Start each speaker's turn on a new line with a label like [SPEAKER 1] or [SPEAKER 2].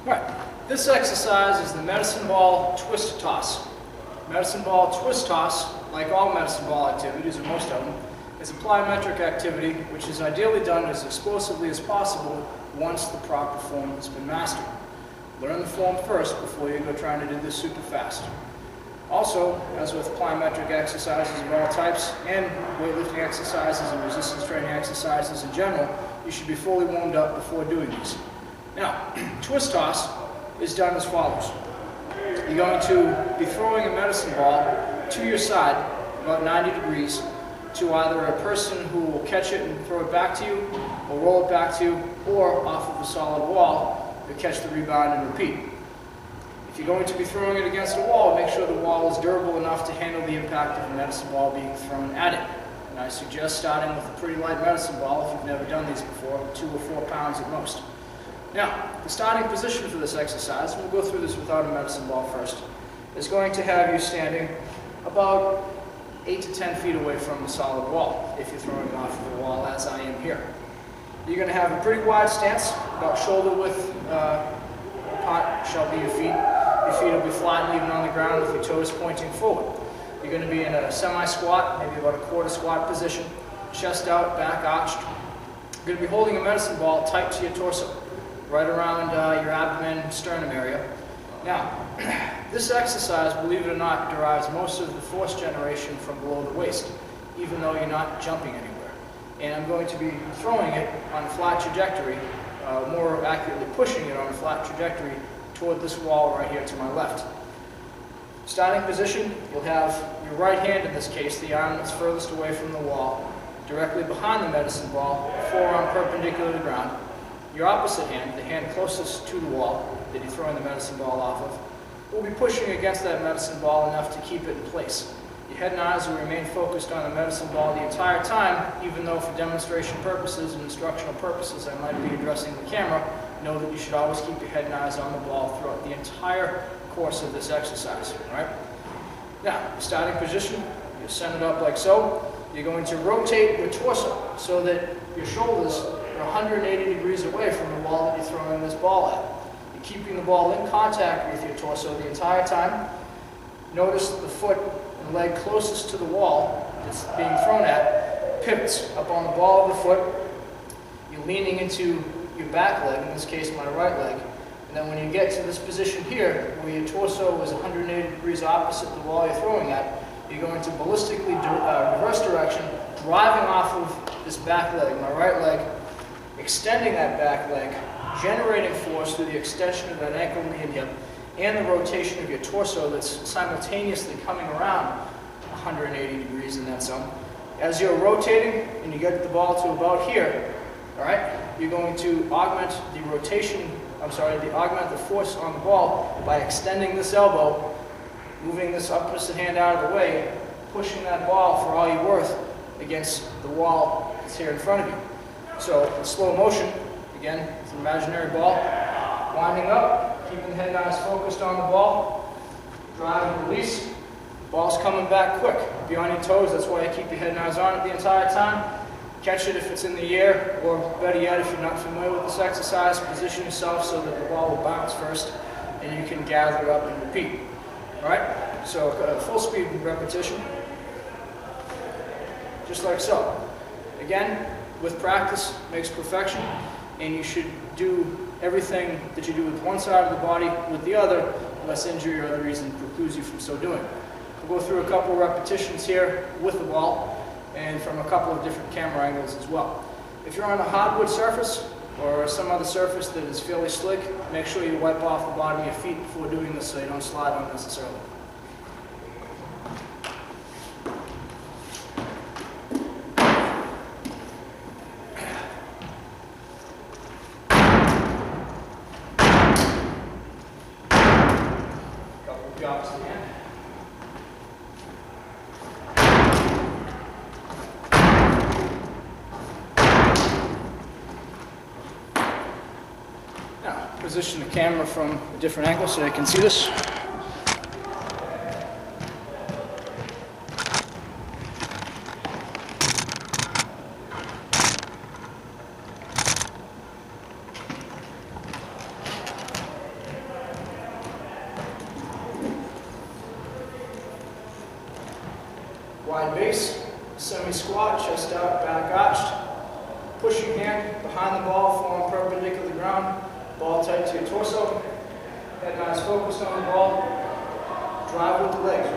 [SPEAKER 1] Right. This exercise is the medicine ball twist toss. Medicine ball twist toss, like all medicine ball activities, or most of them, is a plyometric activity which is ideally done as explosively as possible once the proper form has been mastered. Learn the form first before you go trying to do this super fast. Also, as with plyometric exercises of all types and weightlifting exercises and resistance training exercises in general, you should be fully warmed up before doing these. Now, twist toss is done as follows. You're going to be throwing a medicine ball to your side, about 90 degrees, to either a person who will catch it and throw it back to you, or roll it back to you, or off of a solid wall, you'll catch the rebound and repeat. If you're going to be throwing it against a wall, make sure the wall is durable enough to handle the impact of a medicine ball being thrown at it. And I suggest starting with a pretty light medicine ball if you've never done these before, 2 or 4 pounds at most. Now, the starting position for this exercise, and we'll go through this without a medicine ball first, is going to have you standing about 8 to 10 feet away from the solid wall, if you're throwing off of the wall as I am here. You're going to have a pretty wide stance, about shoulder width apart shall be your feet. Your feet will be flat and even on the ground with your toes pointing forward. You're going to be in a semi-squat, maybe about a quarter squat position, chest out, back arched. You're going to be holding a medicine ball tight to your torso, right around your abdomen, sternum area. Now, this exercise, believe it or not, derives most of the force generation from below the waist, even though you're not jumping anywhere. And I'm going to be throwing it on a flat trajectory, more accurately pushing it on a flat trajectory toward this wall right here to my left. Starting position, you'll have your right hand in this case, the arm that's furthest away from the wall, directly behind the medicine ball, forearm perpendicular to the ground. Your opposite hand, the hand closest to the wall that you're throwing the medicine ball off of, will be pushing against that medicine ball enough to keep it in place. Your head and eyes will remain focused on the medicine ball the entire time, even though for demonstration purposes and instructional purposes I might be addressing the camera. Know that you should always keep your head and eyes on the ball throughout the entire course of this exercise. All right? Now, starting position, you're centered up like so. You're going to rotate your torso so that your shoulders are 180 degrees away from the wall that you're throwing this ball at. You're keeping the ball in contact with your torso the entire time. Notice the foot and leg closest to the wall that's being thrown at pivots up on the ball of the foot. You're leaning into your back leg, in this case my right leg, and then when you get to this position here, where your torso is 180 degrees opposite the wall you're throwing at, you're going to ballistically reverse direction, driving off of this back leg, my right leg, extending that back leg, generating force through the extension of that ankle, knee, and hip, and the rotation of your torso that's simultaneously coming around 180 degrees in that zone. As you're rotating and you get the ball to about here, all right, you're going to augment the augment the force on the ball by extending this elbow, moving this opposite hand out of the way, pushing that ball for all you're worth against the wall that's here in front of you. So, in slow motion, again, it's an imaginary ball, winding up, keeping the head and eyes focused on the ball, drive and release, ball's coming back quick. Be on your toes, that's why you keep your head and eyes on it the entire time. Catch it if it's in the air, or better yet, if you're not familiar with this exercise, position yourself so that the ball will bounce first, and you can gather up and repeat. All right? So, full speed repetition, just like so. Again, with practice makes perfection, and you should do everything that you do with one side of the body with the other, unless injury or other reason precludes you from so doing. We'll go through a couple repetitions here with the ball, and from a couple of different camera angles as well. If you're on a hardwood surface or some other surface that is fairly slick, make sure you wipe off the bottom of your feet before doing this so you don't slide unnecessarily. Couple of drops again. Position the camera from a different angle so you can see this. wide base, semi-squat, chest out, back arched, pushing hand behind the ball, form perpendicular to the ground, ball tight to your torso, head and eyes focused on the ball, drive with the legs.